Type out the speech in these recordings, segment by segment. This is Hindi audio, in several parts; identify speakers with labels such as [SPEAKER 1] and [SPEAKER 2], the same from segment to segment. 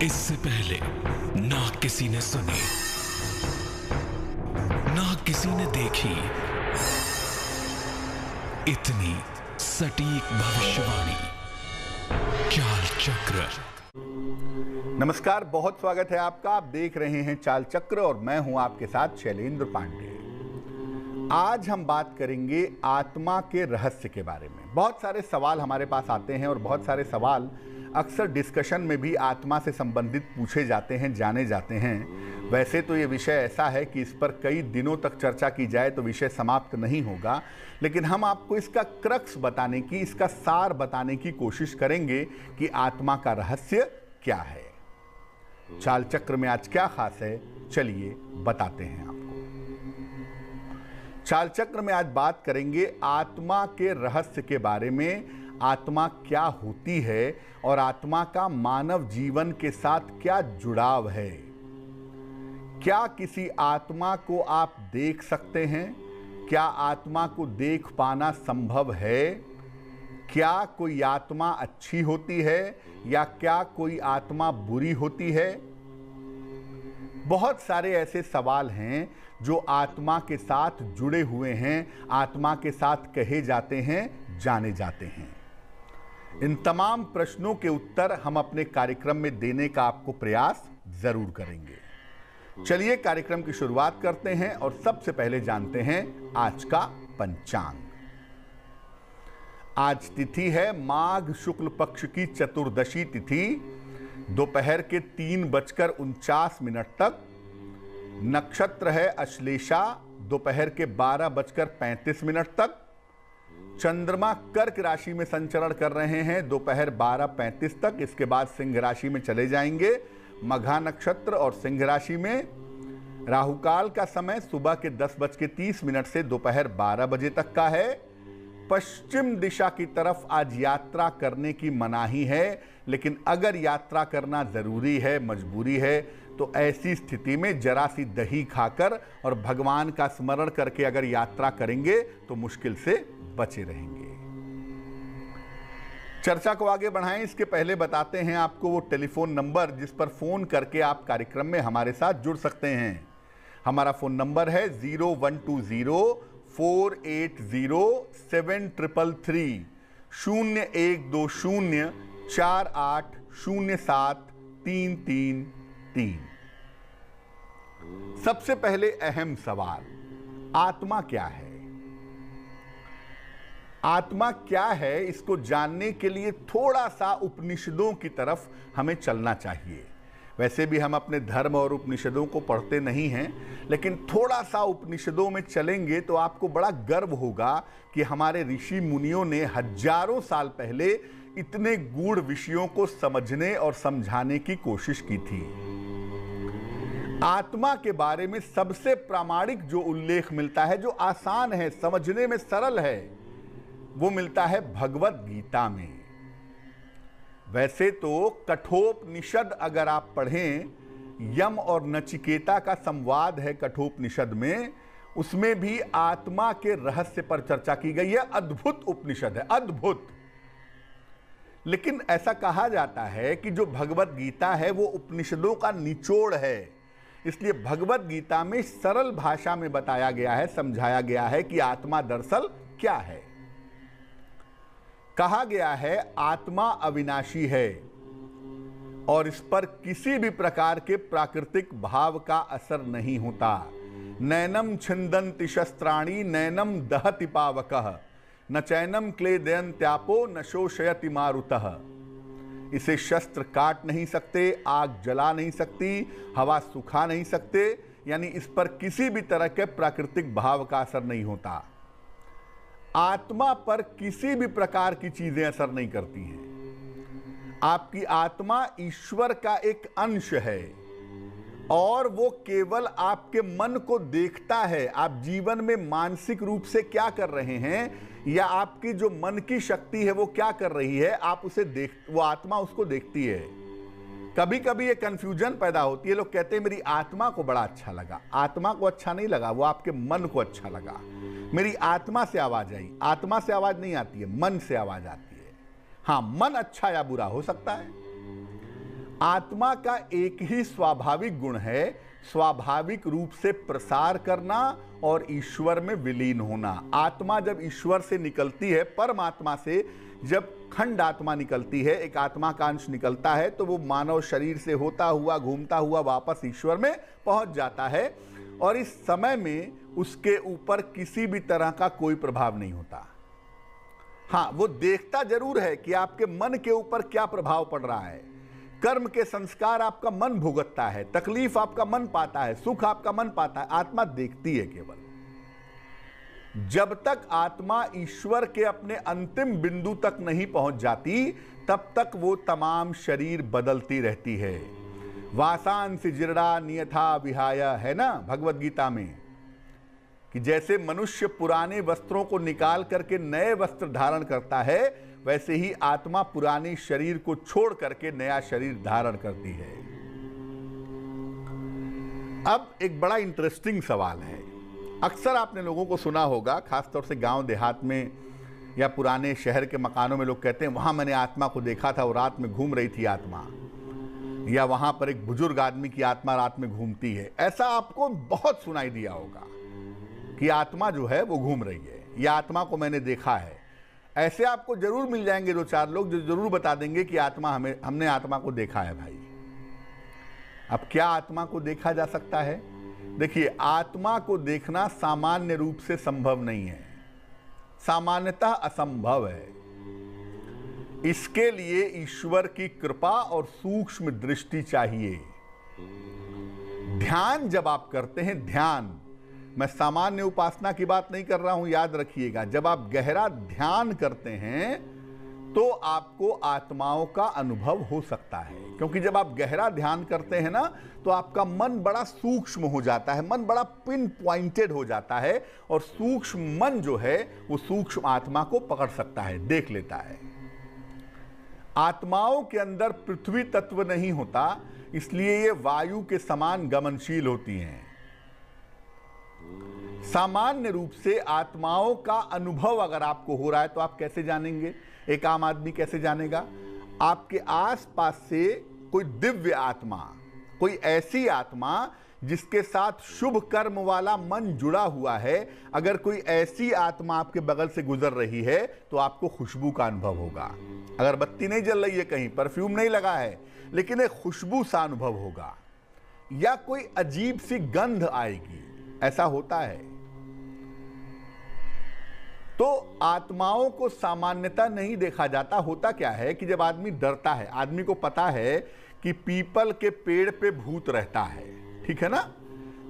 [SPEAKER 1] इससे पहले ना किसी ने सुनी, ना किसी ने देखी इतनी सटीक भविष्यवाणी। चाल चक्र।
[SPEAKER 2] नमस्कार, बहुत स्वागत है आपका। आप देख रहे हैं चाल चक्र और मैं हूं आपके साथ शैलेंद्र पांडे। आज हम बात करेंगे आत्मा के रहस्य के बारे में। बहुत सारे सवाल हमारे पास आते हैं और बहुत सारे सवाल अक्सर डिस्कशन में भी आत्मा से संबंधित पूछे जाते हैं, जाने जाते हैं। वैसे तो ये विषय ऐसा है कि इस पर कई दिनों तक चर्चा की जाए तो विषय समाप्त नहीं होगा, लेकिन हम आपको इसका क्रक्स बताने की, इसका सार बताने की कोशिश करेंगे कि आत्मा का रहस्य क्या है। चाल चक्र में आज क्या खास है, चलिए बताते हैं आपको। चाल चक्र में आज बात करेंगे आत्मा के रहस्य के बारे में। आत्मा क्या होती है और आत्मा का मानव जीवन के साथ क्या जुड़ाव है। क्या किसी आत्मा को आप देख सकते हैं? क्या आत्मा को देख पाना संभव है? क्या कोई आत्मा अच्छी होती है या क्या कोई आत्मा बुरी होती है? बहुत सारे ऐसे सवाल हैं जो आत्मा के साथ जुड़े हुए हैं, आत्मा के साथ कहे जाते हैं, जाने जाते हैं। इन तमाम प्रश्नों के उत्तर हम अपने कार्यक्रम में देने का आपको प्रयास जरूर करेंगे। चलिए कार्यक्रम की शुरुआत करते हैं और सबसे पहले जानते हैं आज का पंचांग। आज तिथि है माघ शुक्ल पक्ष की चतुर्दशी तिथि, दोपहर के 3:49 तक। नक्षत्र है अश्लेषा, दोपहर के 12:35 तक। चंद्रमा कर्क राशि में संचरण कर रहे हैं दोपहर 12:35 तक। इसके बाद सिंह राशि में चले जाएंगे। मघा नक्षत्र और सिंह राशि में राहुकाल का समय सुबह के 10:30 से दोपहर 12 बजे तक का है। पश्चिम दिशा की तरफ आज यात्रा करने की मनाही है, लेकिन अगर यात्रा करना जरूरी है, मजबूरी है, तो ऐसी स्थिति में जरा सी दही खाकर और भगवान का स्मरण करके अगर यात्रा करेंगे तो मुश्किल से बचे रहेंगे। चर्चा को आगे बढ़ाएं इसके पहले बताते हैं आपको वो टेलीफोन नंबर जिस पर फोन करके आप कार्यक्रम में हमारे साथ जुड़ सकते हैं। हमारा फोन नंबर है 0120-480-7333 0120-4807-333। सबसे पहले अहम सवाल, आत्मा क्या है? आत्मा क्या है, इसको जानने के लिए थोड़ा सा उपनिषदों की तरफ हमें चलना चाहिए। वैसे भी हम अपने धर्म और उपनिषदों को पढ़ते नहीं हैं, लेकिन थोड़ा सा उपनिषदों में चलेंगे तो आपको बड़ा गर्व होगा कि हमारे ऋषि मुनियों ने हजारों साल पहले इतने गूढ़ विषयों को समझने और समझाने की कोशिश की थी। आत्मा के बारे में सबसे प्रामाणिक जो उल्लेख मिलता है, जो आसान है, समझने में सरल है, वो मिलता है भगवत गीता में। वैसे तो कठोपनिषद अगर आप पढ़ें, यम और नचिकेता का संवाद है कठोपनिषद में, उसमें भी आत्मा के रहस्य पर चर्चा की गई है। अद्भुत उपनिषद है, अद्भुत। लेकिन ऐसा कहा जाता है कि जो भगवत गीता है वो उपनिषदों का निचोड़ है, इसलिए भगवत गीता में सरल भाषा में बताया गया है, समझाया गया है कि आत्मा दरअसल क्या है। कहा गया है आत्मा अविनाशी है और इस पर किसी भी प्रकार के प्राकृतिक भाव का असर नहीं होता। नैनम छिंदन्ति शस्त्राणि नैनम दहति पावकः न चैनम क्लेदयन्त्यापो न शोषयति मारुतः। इसे शस्त्र काट नहीं सकते, आग जला नहीं सकती, हवा सुखा नहीं सकते, यानी इस पर किसी भी तरह के प्राकृतिक भाव का असर नहीं होता। आत्मा पर किसी भी प्रकार की चीजें असर नहीं करती हैं। आपकी आत्मा ईश्वर का एक अंश है और वो केवल आपके मन को देखता है। आप जीवन में मानसिक रूप से क्या कर रहे हैं या आपकी जो मन की शक्ति है वो क्या कर रही है, आप उसे वो आत्मा उसको देखती है। कभी कभी ये कंफ्यूजन पैदा होती है। लोग कहते हैं मेरी आत्मा को बड़ा अच्छा लगा। आत्मा को अच्छा नहीं लगा, वो आपके मन को अच्छा लगा। मेरी आत्मा से आवाज आई। आत्मा से आवाज नहीं आती है, मन से आवाज आती है। हाँ, मन अच्छा या बुरा हो सकता है। आत्मा का एक ही स्वाभाविक गुण है, स्वाभाविक रूप से प्रसार करना और ईश्वर में विलीन होना। आत्मा जब ईश्वर से निकलती है, परमात्मा से जब खंड आत्मा निकलती है, एक आत्मा का अंश निकलता है, तो वो मानव शरीर से होता हुआ घूमता हुआ वापस ईश्वर में पहुंच जाता है और इस समय में उसके ऊपर किसी भी तरह का कोई प्रभाव नहीं होता। हाँ, वो देखता जरूर है कि आपके मन के ऊपर क्या प्रभाव पड़ रहा है। कर्म के संस्कार आपका मन भुगतता है, तकलीफ आपका मन पाता है, सुख आपका मन पाता है। आत्मा देखती है केवल। जब तक आत्मा ईश्वर के अपने अंतिम बिंदु तक नहीं पहुंच जाती, तब तक वो तमाम शरीर बदलती रहती है। वासांसि जीर्णा नियथा विहाय, है ना भगवत गीता में, कि जैसे मनुष्य पुराने वस्त्रों को निकाल करके नए वस्त्र धारण करता है, वैसे ही आत्मा पुराने शरीर को छोड़ करके नया शरीर धारण करती है। अब एक बड़ा इंटरेस्टिंग सवाल है। अक्सर आपने लोगों को सुना होगा, खासतौर से गांव देहात में या पुराने शहर के मकानों में लोग कहते हैं, वहां मैंने आत्मा को देखा था, वो रात में घूम रही थी आत्मा, या वहां पर एक बुजुर्ग आदमी की आत्मा रात में घूमती है। ऐसा आपको बहुत सुनाई दिया होगा कि आत्मा जो है वो घूम रही है, या आत्मा को मैंने देखा है। ऐसे आपको जरूर मिल जाएंगे दो चार लोग जो जरूर बता देंगे कि हमने आत्मा को देखा है। भाई, अब क्या आत्मा को देखा जा सकता है? देखिए, आत्मा को देखना सामान्य रूप से संभव नहीं है, सामान्यतः असंभव है। इसके लिए ईश्वर की कृपा और सूक्ष्म दृष्टि चाहिए। ध्यान जब आप करते हैं, ध्यान, मैं सामान्य उपासना की बात नहीं कर रहा हूं, याद रखिएगा। जब आप गहरा ध्यान करते हैं तो आपको आत्माओं का अनुभव हो सकता है, क्योंकि जब आप गहरा ध्यान करते हैं ना, तो आपका मन बड़ा सूक्ष्म हो जाता है, मन बड़ा पिन पॉइंटेड हो जाता है, और सूक्ष्म मन जो है वो सूक्ष्म आत्मा को पकड़ सकता है, देख लेता है। आत्माओं के अंदर पृथ्वी तत्व नहीं होता, इसलिए ये वायु के समान गमनशील होती हैं। सामान्य रूप से आत्माओं का अनुभव अगर आपको हो रहा है तो आप कैसे जानेंगे? एक आम आदमी कैसे जानेगा? आपके आसपास से कोई दिव्य आत्मा, कोई ऐसी आत्मा जिसके साथ शुभ कर्म वाला मन जुड़ा हुआ है, अगर कोई ऐसी आत्मा आपके बगल से गुजर रही है तो आपको खुशबू का अनुभव होगा। अगर बत्ती नहीं जल रही है, कहीं परफ्यूम नहीं लगा है, लेकिन एक खुशबू सा अनुभव होगा, या कोई अजीब सी गंध आएगी, ऐसा होता है। तो आत्माओं को सामान्यता नहीं देखा जाता। होता क्या है कि जब आदमी डरता है, आदमी को पता है कि पीपल के पेड़ पे भूत रहता है, ठीक है ना,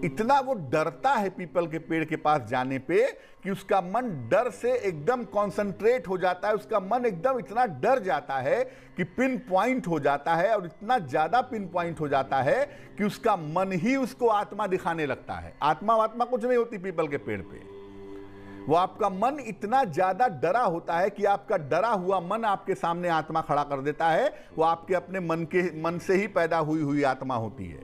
[SPEAKER 2] इतना वो डरता है पीपल के पेड़ के पास जाने पे कि उसका मन डर से एकदम कॉन्सेंट्रेट हो जाता है, उसका मन एकदम इतना डर जाता है कि पिन पॉइंट हो जाता है, और इतना ज्यादा पिन पॉइंट हो जाता है कि उसका मन ही उसको आत्मा दिखाने लगता है। आत्मा कुछ नहीं होती पीपल के पेड़ पे, वो आपका मन इतना ज्यादा डरा होता है कि आपका डरा हुआ मन आपके सामने आत्मा खड़ा कर देता है। वो आपके अपने मन से ही पैदा हुई आत्मा होती है।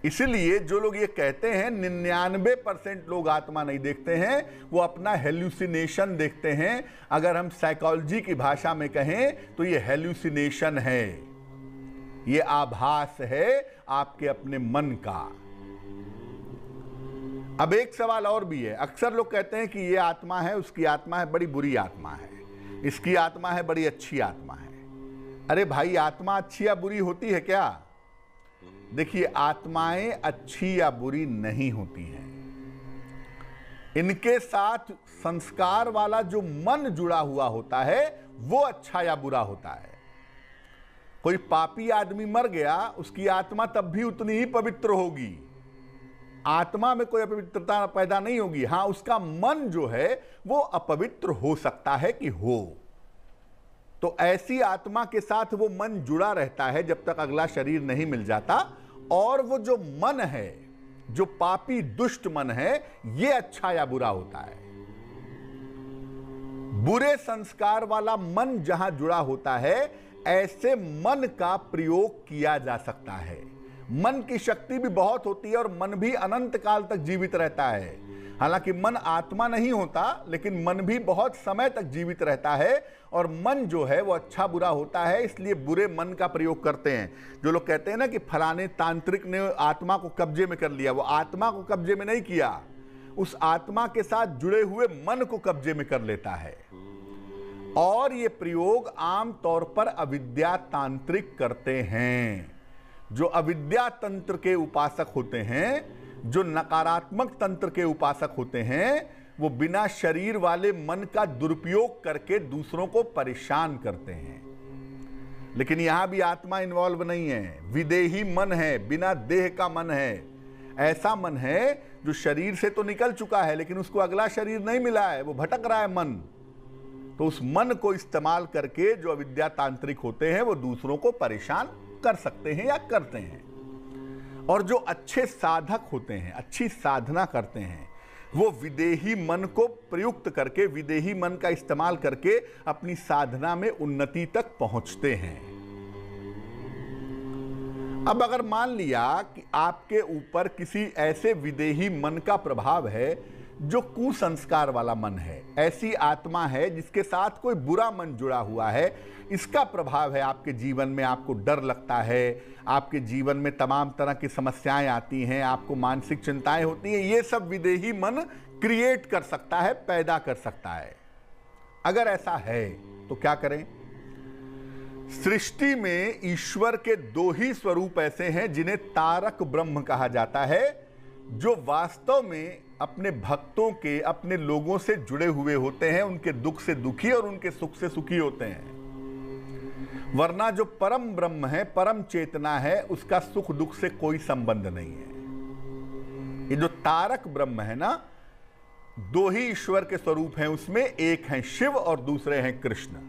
[SPEAKER 2] इसीलिए जो लोग ये कहते हैं 99% लोग आत्मा नहीं देखते हैं, वो अपना हेल्यूसिनेशन देखते हैं। अगर हम साइकोलॉजी की भाषा में कहें तो ये हेल्यूसिनेशन है, ये आभास है आपके अपने मन का। अब एक सवाल और भी है। अक्सर लोग कहते हैं कि ये आत्मा है, उसकी आत्मा है, बड़ी बुरी आत्मा है, इसकी आत्मा है, बड़ी अच्छी आत्मा है। अरे भाई, आत्मा अच्छी या बुरी होती है क्या? देखिए, आत्माएं अच्छी या बुरी नहीं होती हैं। इनके साथ संस्कार वाला जो मन जुड़ा हुआ होता है वो अच्छा या बुरा होता है। कोई पापी आदमी मर गया, उसकी आत्मा तब भी उतनी ही पवित्र होगी, आत्मा में कोई अपवित्रता पैदा नहीं होगी। हां, उसका मन जो है वो अपवित्र हो सकता है कि हो, तो ऐसी आत्मा के साथ वो मन जुड़ा रहता है जब तक अगला शरीर नहीं मिल जाता। और वो जो मन है, जो पापी दुष्ट मन है, ये अच्छा या बुरा होता है। बुरे संस्कार वाला मन जहां जुड़ा होता है, ऐसे मन का प्रयोग किया जा सकता है। मन की शक्ति भी बहुत होती है और मन भी अनंत काल तक जीवित रहता है। हालांकि मन आत्मा नहीं होता, लेकिन मन भी बहुत समय तक जीवित रहता है और मन जो है वो अच्छा बुरा होता है, इसलिए बुरे मन का प्रयोग करते हैं। जो लोग कहते हैं ना कि फलाने तांत्रिक ने आत्मा को कब्जे में कर लिया, वो आत्मा को कब्जे में नहीं किया, उस आत्मा के साथ जुड़े हुए मन को कब्जे में कर लेता है। और ये प्रयोग आम तौर पर अविद्या तांत्रिक करते हैं। जो अविद्या तंत्र के उपासक होते हैं, जो नकारात्मक तंत्र के उपासक होते हैं, वो बिना शरीर वाले मन का दुरुपयोग करके दूसरों को परेशान करते हैं। लेकिन यहां भी आत्मा इन्वॉल्व नहीं है, विदेही मन है, बिना देह का मन है। ऐसा मन है जो शरीर से तो निकल चुका है, लेकिन उसको अगला शरीर नहीं मिला है, वो भटक रहा है मन। तो उस मन को इस्तेमाल करके जो अविद्या तांत्रिक होते हैं वो दूसरों को परेशान कर सकते हैं या करते हैं। और जो अच्छे साधक होते हैं, अच्छी साधना करते हैं, वो विदेही मन को प्रयुक्त करके, विदेही मन का इस्तेमाल करके अपनी साधना में उन्नति तक पहुंचते हैं। अब अगर मान लिया कि आपके ऊपर किसी ऐसे विदेही मन का प्रभाव है जो कुसंस्कार वाला मन है, ऐसी आत्मा है जिसके साथ कोई बुरा मन जुड़ा हुआ है, इसका प्रभाव है आपके जीवन में, आपको डर लगता है, आपके जीवन में तमाम तरह की समस्याएं आती हैं, आपको मानसिक चिंताएं होती हैं, ये सब विदेही मन क्रिएट कर सकता है, पैदा कर सकता है। अगर ऐसा है तो क्या करें? सृष्टि में ईश्वर के दो ही स्वरूप ऐसे हैं जिन्हें तारक ब्रह्म कहा जाता है, जो वास्तव में अपने भक्तों के, अपने लोगों से जुड़े हुए होते हैं, उनके दुख से दुखी और उनके सुख से सुखी होते हैं। वरना जो परम ब्रह्म है, परम चेतना है, उसका सुख दुख से कोई संबंध नहीं है। ये जो तारक ब्रह्म है ना, दो ही ईश्वर के स्वरूप हैं, उसमें एक हैं शिव और दूसरे हैं कृष्ण।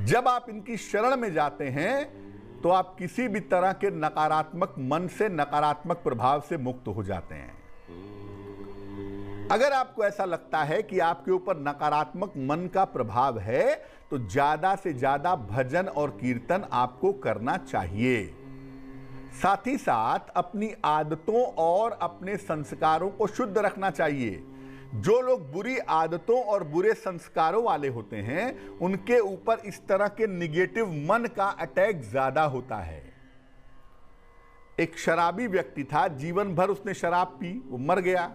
[SPEAKER 2] जब आप इनकी शरण में जाते हैं तो आप किसी भी तरह के नकारात्मक मन से, नकारात्मक प्रभाव से मुक्त हो जाते हैं। अगर आपको ऐसा लगता है कि आपके ऊपर नकारात्मक मन का प्रभाव है तो ज्यादा से ज्यादा भजन और कीर्तन आपको करना चाहिए। साथ ही साथ अपनी आदतों और अपने संस्कारों को शुद्ध रखना चाहिए। जो लोग बुरी आदतों और बुरे संस्कारों वाले होते हैं, उनके ऊपर इस तरह के निगेटिव मन का अटैक ज्यादा होता है। एक शराबी व्यक्ति था, जीवन भर उसने शराब पी, वो मर गया।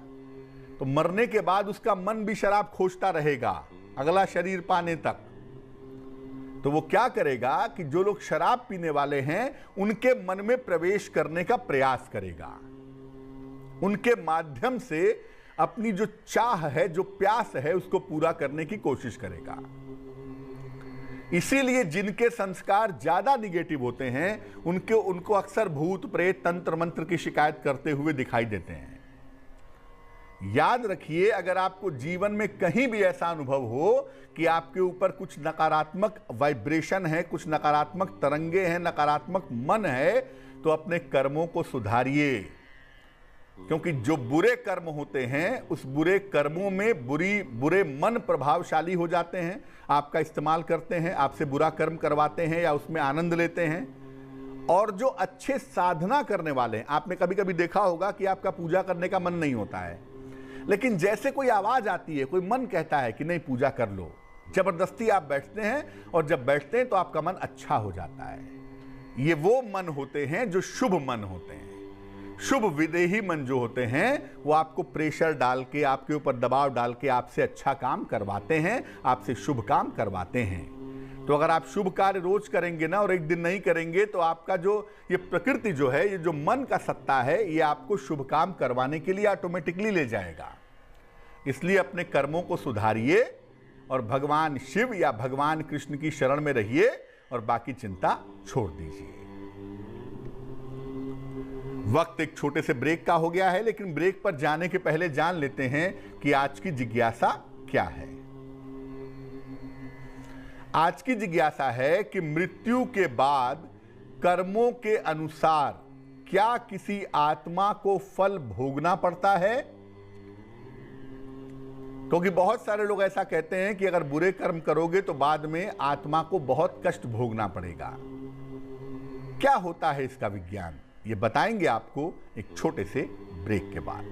[SPEAKER 2] तो मरने के बाद उसका मन भी शराब खोजता रहेगा अगला शरीर पाने तक। तो वो क्या करेगा कि जो लोग शराब पीने वाले हैं उनके मन में प्रवेश करने का प्रयास करेगा, उनके माध्यम से अपनी जो चाह है, जो प्यास है, उसको पूरा करने की कोशिश करेगा। इसीलिए जिनके संस्कार ज्यादा निगेटिव होते हैं उनको अक्सर भूत प्रेत तंत्र मंत्र की शिकायत करते हुए दिखाई देते हैं। याद रखिए, अगर आपको जीवन में कहीं भी ऐसा अनुभव हो कि आपके ऊपर कुछ नकारात्मक वाइब्रेशन है, कुछ नकारात्मक तरंगे हैं, नकारात्मक मन है, तो अपने कर्मों को सुधारिए। क्योंकि जो बुरे कर्म होते हैं, उस बुरे कर्मों में बुरे मन प्रभावशाली हो जाते हैं, आपका इस्तेमाल करते हैं, आपसे बुरा कर्म करवाते हैं या उसमें आनंद लेते हैं। और जो अच्छे साधना करने वाले हैं, आपने कभी कभी देखा होगा कि आपका पूजा करने का मन नहीं होता है, लेकिन जैसे कोई आवाज आती है, कोई मन कहता है कि नहीं पूजा कर लो, जबरदस्ती आप बैठते हैं और जब बैठते हैं तो आपका मन अच्छा हो जाता है। ये वो मन होते हैं जो शुभ मन होते हैं। शुभ विदेही मन जो होते हैं वो आपको प्रेशर डाल के, आपके ऊपर दबाव डाल के आपसे अच्छा काम करवाते हैं, आपसे शुभ काम करवाते हैं। तो अगर आप शुभ कार्य रोज करेंगे ना और एक दिन नहीं करेंगे, तो आपका जो ये प्रकृति जो है, ये जो मन का सत्ता है, ये आपको शुभ काम करवाने के लिए ऑटोमेटिकली ले जाएगा। इसलिए अपने कर्मों को सुधारिए और भगवान शिव या भगवान कृष्ण की शरण में रहिए और बाकी चिंता छोड़ दीजिए। वक्त एक छोटे से ब्रेक का हो गया है, लेकिन ब्रेक पर जाने के पहले जान लेते हैं कि आज की जिज्ञासा क्या है। आज की जिज्ञासा है कि मृत्यु के बाद कर्मों के अनुसार क्या किसी आत्मा को फल भोगना पड़ता है? क्योंकि बहुत सारे लोग ऐसा कहते हैं कि अगर बुरे कर्म करोगे तो बाद में आत्मा को बहुत कष्ट भोगना पड़ेगा। क्या होता है इसका विज्ञान, ये बताएंगे आपको एक छोटे से ब्रेक के बाद।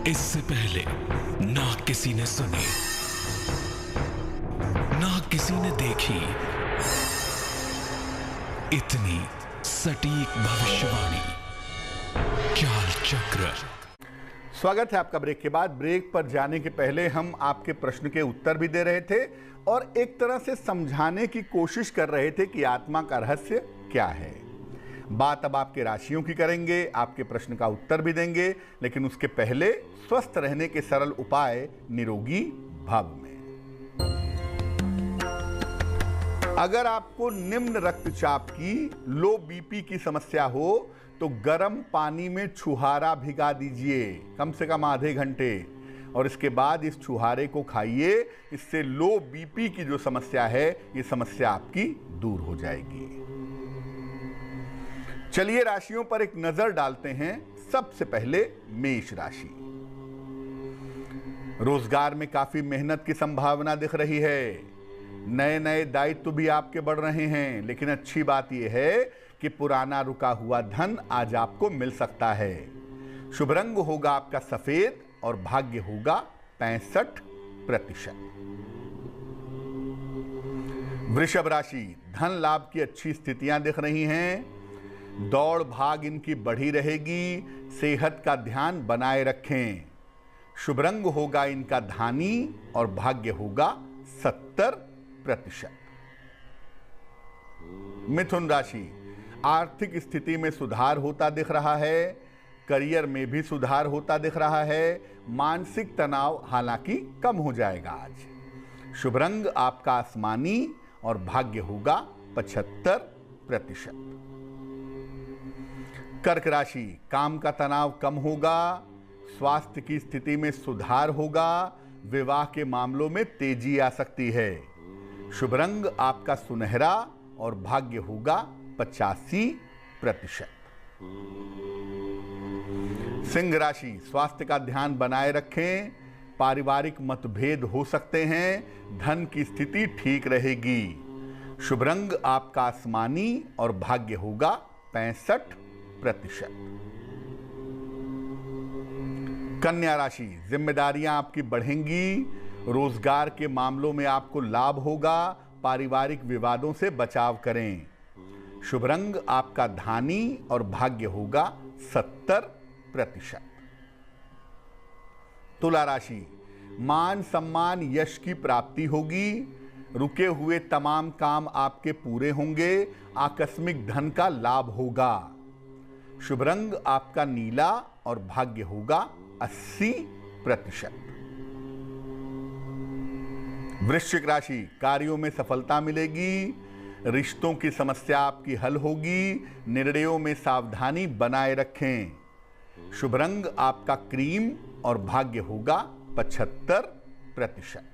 [SPEAKER 1] इससे पहले ना किसी ने सुनी, ना किसी ने देखी इतनी सटीक भविष्यवाणी। चाल चक्र।
[SPEAKER 2] स्वागत है आपका ब्रेक के बाद। ब्रेक पर जाने के पहले हम आपके प्रश्न के उत्तर भी दे रहे थे और एक तरह से समझाने की कोशिश कर रहे थे कि आत्मा का रहस्य क्या है। बात अब आपके राशियों की करेंगे, आपके प्रश्न का उत्तर भी देंगे, लेकिन उसके पहले स्वस्थ रहने के सरल उपाय निरोगी भव में। अगर आपको निम्न रक्तचाप की, लो बीपी की समस्या हो तो गर्म पानी में छुहारा भिगा दीजिए कम से कम आधे घंटे, और इसके बाद इस छुहारे को खाइए। इससे लो बीपी की जो समस्या है, ये समस्या आपकी दूर हो जाएगी। चलिए राशियों पर एक नजर डालते हैं। सबसे पहले मेष राशि। रोजगार में काफी मेहनत की संभावना दिख रही है। नए नए दायित्व भी आपके बढ़ रहे हैं, लेकिन अच्छी बात यह है कि पुराना रुका हुआ धन आज आपको मिल सकता है। शुभ रंग होगा आपका सफेद और भाग्य होगा 65%। वृषभ राशि। धन लाभ की अच्छी स्थितियां दिख रही हैं। दौड़ भाग इनकी बढ़ी रहेगी। सेहत का ध्यान बनाए रखें। शुभ रंग होगा इनका धानी और भाग्य होगा 70%। मिथुन राशि। आर्थिक स्थिति में सुधार होता दिख रहा है। करियर में भी सुधार होता दिख रहा है। मानसिक तनाव हालांकि कम हो जाएगा आज। शुभ रंग आपका आसमानी और भाग्य होगा 75%। कर्क राशि। काम का तनाव कम होगा। स्वास्थ्य की स्थिति में सुधार होगा। विवाह के मामलों में तेजी आ सकती है। शुभ रंग आपका सुनहरा और भाग्य होगा 85%। सिंह राशि। स्वास्थ्य का ध्यान बनाए रखें। पारिवारिक मतभेद हो सकते हैं। धन की स्थिति ठीक रहेगी। शुभ रंग आपका आसमानी और भाग्य होगा 65%। कन्या राशि। जिम्मेदारियां आपकी बढ़ेंगी। रोजगार के मामलों में आपको लाभ होगा। पारिवारिक विवादों से बचाव करें। शुभ रंग आपका धानी और भाग्य होगा 70%। तुला राशि। मान सम्मान यश की प्राप्ति होगी। रुके हुए तमाम काम आपके पूरे होंगे। आकस्मिक धन का लाभ होगा। शुभ रंग आपका नीला और भाग्य होगा 80%। वृश्चिक राशि। कार्यों में सफलता मिलेगी। रिश्तों की समस्या आपकी हल होगी। निर्णयों में सावधानी बनाए रखें। शुभ रंग आपका क्रीम और भाग्य होगा 75%।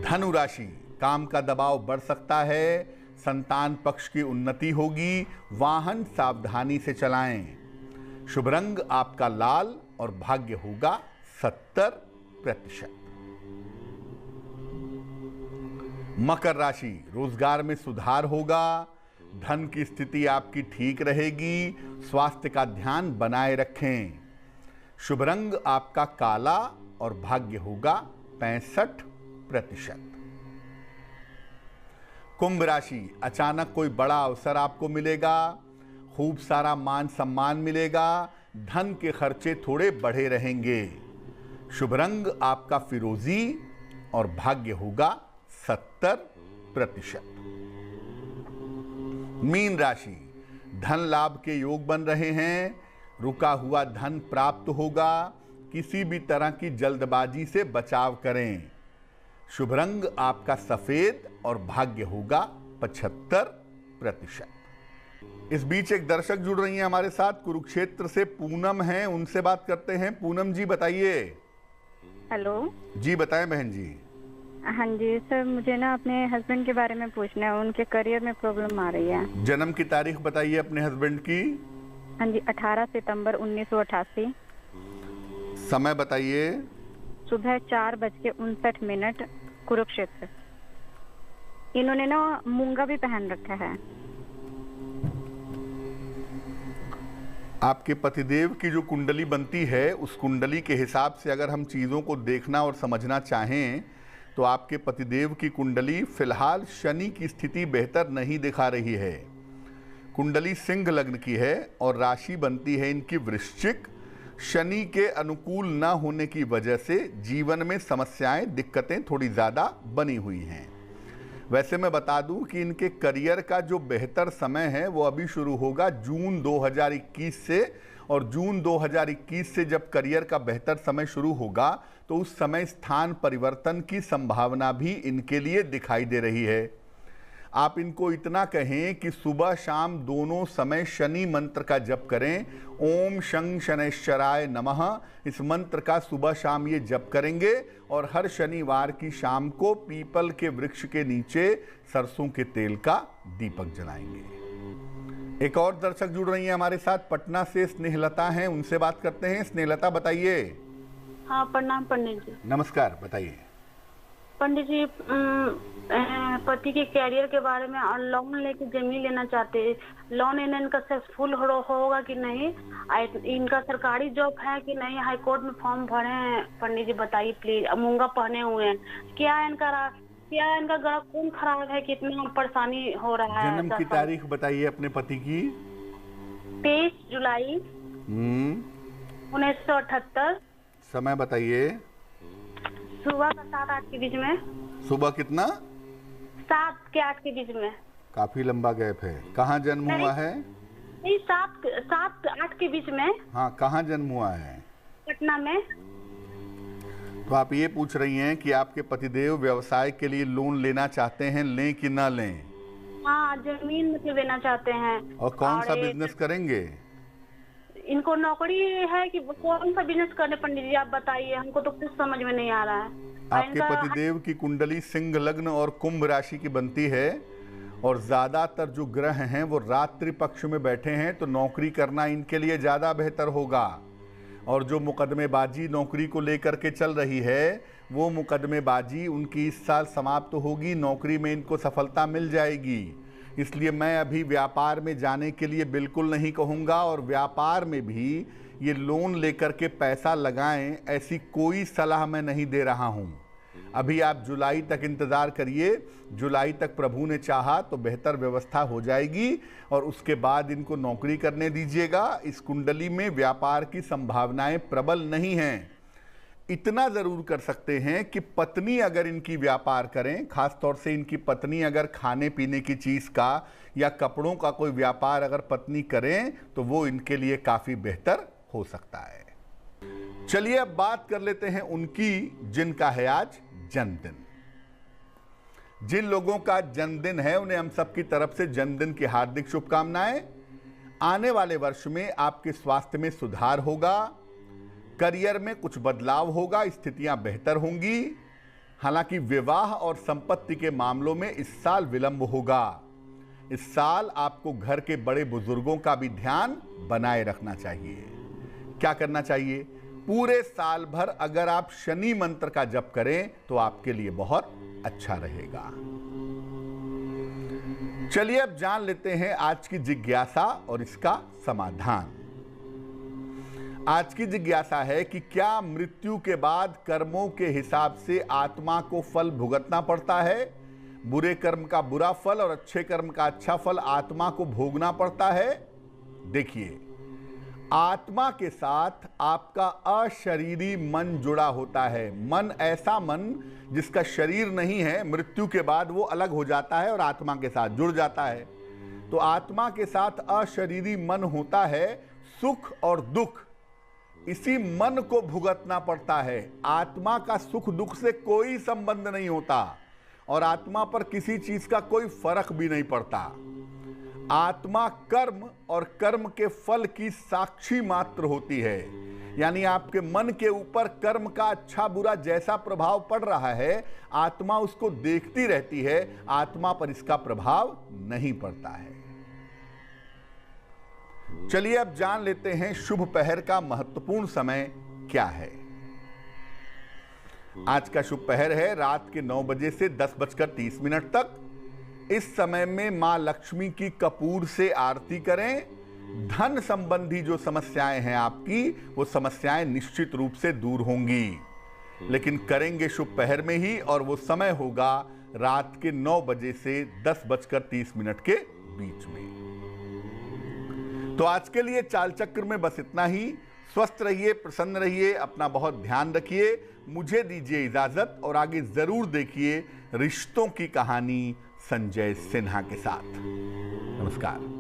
[SPEAKER 2] धनु राशि। काम का दबाव बढ़ सकता है। संतान पक्ष की उन्नति होगी। वाहन सावधानी से चलाएं। शुभ रंग आपका लाल और भाग्य होगा 70%। मकर राशि। रोजगार में सुधार होगा। धन की स्थिति आपकी ठीक रहेगी। स्वास्थ्य का ध्यान बनाए रखें। शुभ रंग आपका काला और भाग्य होगा 65%। कुंभ राशि। अचानक कोई बड़ा अवसर आपको मिलेगा। खूब सारा मान सम्मान मिलेगा। धन के खर्चे थोड़े बढ़े रहेंगे। शुभ रंग आपका फिरोजी और भाग्य होगा 70%। मीन राशि। धन लाभ के योग बन रहे हैं। रुका हुआ धन प्राप्त होगा। किसी भी तरह की जल्दबाजी से बचाव करें। शुभ रंग आपका सफेद और भाग्य होगा 75%। इस बीच एक दर्शक जुड़ रही हैं हमारे साथ, कुरुक्षेत्र से पूनम हैं, उनसे बात करते हैं। पूनम जी बताइए।
[SPEAKER 3] हेलो
[SPEAKER 2] जी बताएं बहन जी।
[SPEAKER 3] हाँ जी सर, मुझे ना अपने हस्बैंड के बारे में पूछना है। उनके करियर में प्रॉब्लम आ रही है।
[SPEAKER 2] जन्म की तारीख बताइए अपने हस्बैंड की।
[SPEAKER 3] हाँ जी 18 सितंबर 1988।
[SPEAKER 2] समय बताइए।
[SPEAKER 3] सुबह 4:59 कुरुक्षेत्र। इन्होंने ना मूंगा भी पहन रखा है।
[SPEAKER 2] आपके पतिदेव की जो कुंडली बनती है, उस कुंडली के हिसाब से अगर हम चीज़ों को देखना और समझना चाहें तो आपके पतिदेव की कुंडली फिलहाल शनि की स्थिति बेहतर नहीं दिखा रही है। कुंडली सिंह लग्न की है और राशि बनती है इनकी वृश्चिक। शनि के अनुकूल न होने की वजह से जीवन में समस्याएं, दिक्कतें थोड़ी ज़्यादा बनी हुई हैं। वैसे मैं बता दूं कि इनके करियर का जो बेहतर समय है वो अभी शुरू होगा जून 2021 से, और जून 2021 से जब करियर का बेहतर समय शुरू होगा तो उस समय स्थान परिवर्तन की संभावना भी इनके लिए दिखाई दे रही है। आप इनको इतना कहें कि सुबह शाम दोनों समय शनि मंत्र का जप करें। ओम शं शनैश्चराय नमः, इस मंत्र का सुबह शाम ये जप करेंगे और हर शनिवार की शाम को पीपल के वृक्ष के नीचे सरसों के तेल का दीपक जलाएंगे। एक और दर्शक जुड़ रही हैं हमारे साथ, पटना से स्नेहलता हैं, उनसे बात करते हैं। स्नेहलता बताइए।
[SPEAKER 4] हाँ, प्रणाम पंडित जी।
[SPEAKER 2] नमस्कार, बताइए।
[SPEAKER 4] पंडित जी, पति के कैरियर के बारे में और लोन लेके जमीन लेना चाहते हैं। लोन इनका सक्सेसफुल होगा कि नहीं? इनका सरकारी जॉब है कि नहीं? हाई कोर्ट में फॉर्म भरे हैं पंडित जी, बताइए प्लीज। मूंगा पहने हुए हैं। क्या इनका ग्रह कौन खराब है कि इतना परेशानी हो रहा है?
[SPEAKER 2] जन्म की तारीख बताइए अपने पति की।
[SPEAKER 4] 23 जुलाई 1978।
[SPEAKER 2] समय बताइए।
[SPEAKER 4] सुबह का 7-8 के बीच में।
[SPEAKER 2] सुबह कितना?
[SPEAKER 4] 7 के 8 के बीच में।
[SPEAKER 2] काफी लंबा गैप है। कहाँ जन्म हुआ है?
[SPEAKER 4] नहीं, 7-8 के बीच में।
[SPEAKER 2] हाँ, कहाँ जन्म हुआ है?
[SPEAKER 4] पटना में।
[SPEAKER 2] तो आप ये पूछ रही हैं कि आपके पतिदेव व्यवसाय के लिए लोन लेना चाहते हैं, लें कि ना लें?
[SPEAKER 4] हाँ, जमीन मतलब लेना चाहते हैं।
[SPEAKER 2] और कौन सा बिजनेस करेंगे?
[SPEAKER 4] इनको नौकरी है कि कौन सा बिजनेस करने? पंडित जी आप बताइए, हमको तो कुछ समझ में नहीं आ रहा है।
[SPEAKER 2] आपके पतिदेव की कुंडली सिंह लग्न और कुंभ राशि की बनती है और ज्यादातर जो ग्रह हैं वो रात्रि पक्ष में बैठे हैं, तो नौकरी करना इनके लिए ज्यादा बेहतर होगा। और जो मुकदमेबाजी नौकरी को लेकर के चल रही है, वो मुकदमेबाजी उनकी इस साल समाप्त होगी। नौकरी में इनको सफलता मिल जाएगी। इसलिए मैं अभी व्यापार में जाने के लिए बिल्कुल नहीं कहूँगा, और व्यापार में भी ये लोन लेकर के पैसा लगाएं, ऐसी कोई सलाह मैं नहीं दे रहा हूँ। अभी आप जुलाई तक इंतज़ार करिए। जुलाई तक प्रभु ने चाहा तो बेहतर व्यवस्था हो जाएगी और उसके बाद इनको नौकरी करने दीजिएगा। इस कुंडली में व्यापार की संभावनाएं प्रबल नहीं हैं। इतना ज़रूर कर सकते हैं कि पत्नी अगर इनकी व्यापार करें, खास तौर से इनकी पत्नी अगर खाने पीने की चीज़ का या कपड़ों का कोई व्यापार अगर पत्नी करें तो वो इनके लिए काफ़ी बेहतर हो सकता है। चलिए अब बात कर लेते हैं उनकी जिनका है आज जन्मदिन। जिन लोगों का जन्मदिन है उन्हें हम सबकी तरफ से जन्मदिन की हार्दिक शुभकामनाएं। आने वाले वर्ष में आपके स्वास्थ्य में सुधार होगा, करियर में कुछ बदलाव होगा, स्थितियां बेहतर होंगी। हालांकि विवाह और संपत्ति के मामलों में इस साल विलंब होगा। इस साल आपको घर के बड़े बुजुर्गों का भी ध्यान बनाए रखना चाहिए। क्या करना चाहिए? पूरे साल भर अगर आप शनि मंत्र का जप करें तो आपके लिए बहुत अच्छा रहेगा। चलिए अब जान लेते हैं आज की जिज्ञासा और इसका समाधान। आज की जिज्ञासा है कि क्या मृत्यु के बाद कर्मों के हिसाब से आत्मा को फल भुगतना पड़ता है? बुरे कर्म का बुरा फल और अच्छे कर्म का अच्छा फल आत्मा को भोगना पड़ता है? देखिए, आत्मा के साथ आपका अशरीरी मन जुड़ा होता है। मन ऐसा मन जिसका शरीर नहीं है, मृत्यु के बाद वो अलग हो जाता है और आत्मा के साथ जुड़ जाता है। तो आत्मा के साथ अशरीरी मन होता है। सुख और दुख इसी मन को भुगतना पड़ता है। आत्मा का सुख दुख से कोई संबंध नहीं होता और आत्मा पर किसी चीज का कोई फर्क भी नहीं पड़ता। आत्मा कर्म और कर्म के फल की साक्षी मात्र होती है। यानी आपके मन के ऊपर कर्म का अच्छा बुरा जैसा प्रभाव पड़ रहा है, आत्मा उसको देखती रहती है, आत्मा पर इसका प्रभाव नहीं पड़ता है। चलिए अब जान लेते हैं शुभ पहर का महत्वपूर्ण समय क्या है। आज का शुभ पहर है रात के 9 बजे से 10:30 तक। इस समय में मां लक्ष्मी की कपूर से आरती करें। धन संबंधी जो समस्याएं हैं आपकी, वो समस्याएं निश्चित रूप से दूर होंगी, लेकिन करेंगे शुभ पहर में ही, और वो समय होगा रात के 9 बजे से 10:30 के बीच में। तो आज के लिए चाल चक्र में बस इतना ही। स्वस्थ रहिए, प्रसन्न रहिए, अपना बहुत ध्यान रखिए। मुझे दीजिए इजाजत, और आगे जरूर देखिए रिश्तों की कहानी संजय सिन्हा के साथ। नमस्कार।